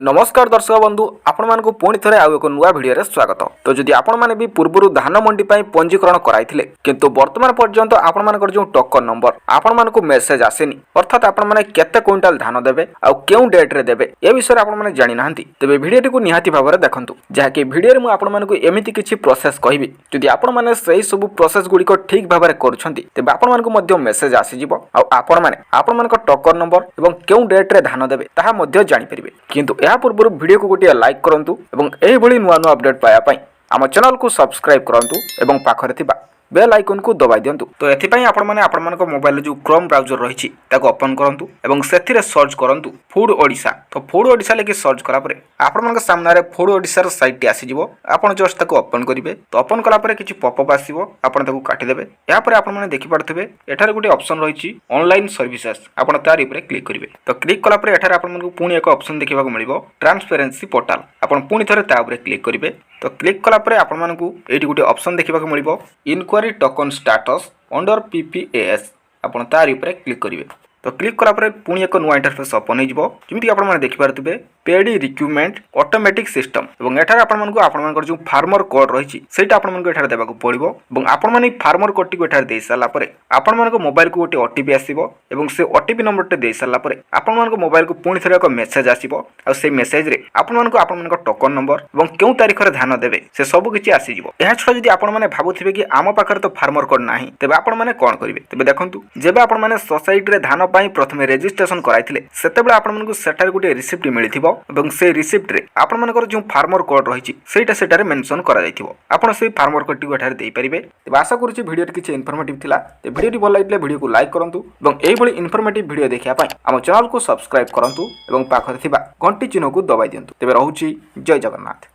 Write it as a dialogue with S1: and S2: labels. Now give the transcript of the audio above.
S1: नमस्कार दर्शक बंधु आपण मानक पुणी थे आउ एक नुआ भिडियो स्वागत। तो जदि आपण माने भी पूर्व धान मंडी पंजीकरण कराइथिले किंतु वर्तमान पर्यंत आपण मानकर जो टोकन नंबर आपण मानक मेसेज आसेनी अर्थात आपण माने केते क्विंटाल धान देबे आ केउ डेट रे देबे ए विषय आपण माने जानि नाहंती तेबे भिडियोटी को निहाती भाबरे देखंतु जहाकि भिडियो रे मु आपण मानक एमिति किछि प्रोसेस कहिबी जदि आपण माने सही सब प्रोसेस गुडी को ठीक भाबरे करूछंती तेबे आपण मानक मध्य मेसेज आसी जिवो आ आपण मानक टोकन नंबर एवं केउ डेट रे धान देबे ताहा मध्य जानि परिबे किंतु या पूर्व वीडियो को गोटे लाइक करंतु एवं एही भली नुआ नुआ अपडेट पाया पई आम चैनल को सब्सक्राइब करंतु एवं पाखरे थिबा बेल आइकन को दबाई दियंतु। तो एथिपई आपण माने आपण मानक मोबाइल जो क्रोम ब्राउजर रहिछि ताको ओपन करंतु एवं सेथिरे सर्च करंतु फूड ओडिशा। तो फूड ओडिशा लेके सर्च करा परे आपण मानक सामने रे फूड ओडिशा रो साइट टी आसी जिवो आपण जस्ट ताको ओपन करिवे। तो ओपन कला परे किछि पॉपअप आसीबो आपण ताको काटि देबे। या परे आपण माने देखि पड़थिबे एठारे गोटे ऑप्शन रहिछि ऑनलाइन सर्विसेज आपण तार ऊपर क्लिक करिवे। तो क्लिक कला परे एठारे आपण मानक पुनी एक ऑप्शन देखिबाको मिलिबो ट्रांसपेरेंसी पोर्टल आपण पुनी थरे ता ऊपर क्लिक करिवे। तो क्लिक कला परे आपण मानकू एठी गोटे ऑप्शन देखिबाको मिलिबो inquiry token status under PPAS आपण तार ऊपर क्लिक करिवे। तो क्लिक कला परे पुनी एक नुआ इंटरफेस ओपन हो जिवो जेमिति आपण माने देखि पारथिबे पेडी रिक्रूटमेंट ऑटोमेटिक सिस्टम एवं एठार आपण मानकू आपण मानकर जो फार्मर कोड रहिछि सेटा आपण मानकू एठार देबाको पड़िबो एवं आपण माने फार्मर कोड टी को एठार देइ साला परे आपण मानको मोबाइल को गोटे ओटीपी आसीबो एवं से ओटीपी नंबर टे देइ साला परे आपण मानको मोबाइल को पुनी थरे एक मेसेज आसीबो आ से मेसेज रे आपण मानको आपण मानको टोकन नंबर एवं केउ तारिख रे धान देबे से सब किछि आसी जिवो। एहा छडा जदि आपण माने भाबुथिबे कि आम पाखर तो फार्मर कोड नाही तेबे आपण माने कोन करिवे तेबे देखंतु जेबे आपण माने सोसाइटी रे धान पई प्रथमे रजिस्ट्रेशन कराइथिले सेतेबे आपण मानको सेटार गोटे रिसिप्ट मिलिथिबो एवं से रिसिप्ट रे आपण मानकर जो फार्मर कोड रहिछि सेटा सेटारे मेंशन करा जाइथिबो आपण से फार्मर कोड टी एठारे देइ परिबे। तेबे आशा करूछि भिडियो किछि इन्फॉर्मेटिव थिला ते भिडियोटी भल लागिले भिडियो को लाइक करंतु एवं एही भली इन्फॉर्मेटिव भिडियो देखिया पई हम चैनल को सब्सक्राइब करंतु एवं पाखरे थिबा घंटी चिन्ह को दबाइ दियंतु। तेबे रहूछि जय जगन्नाथ।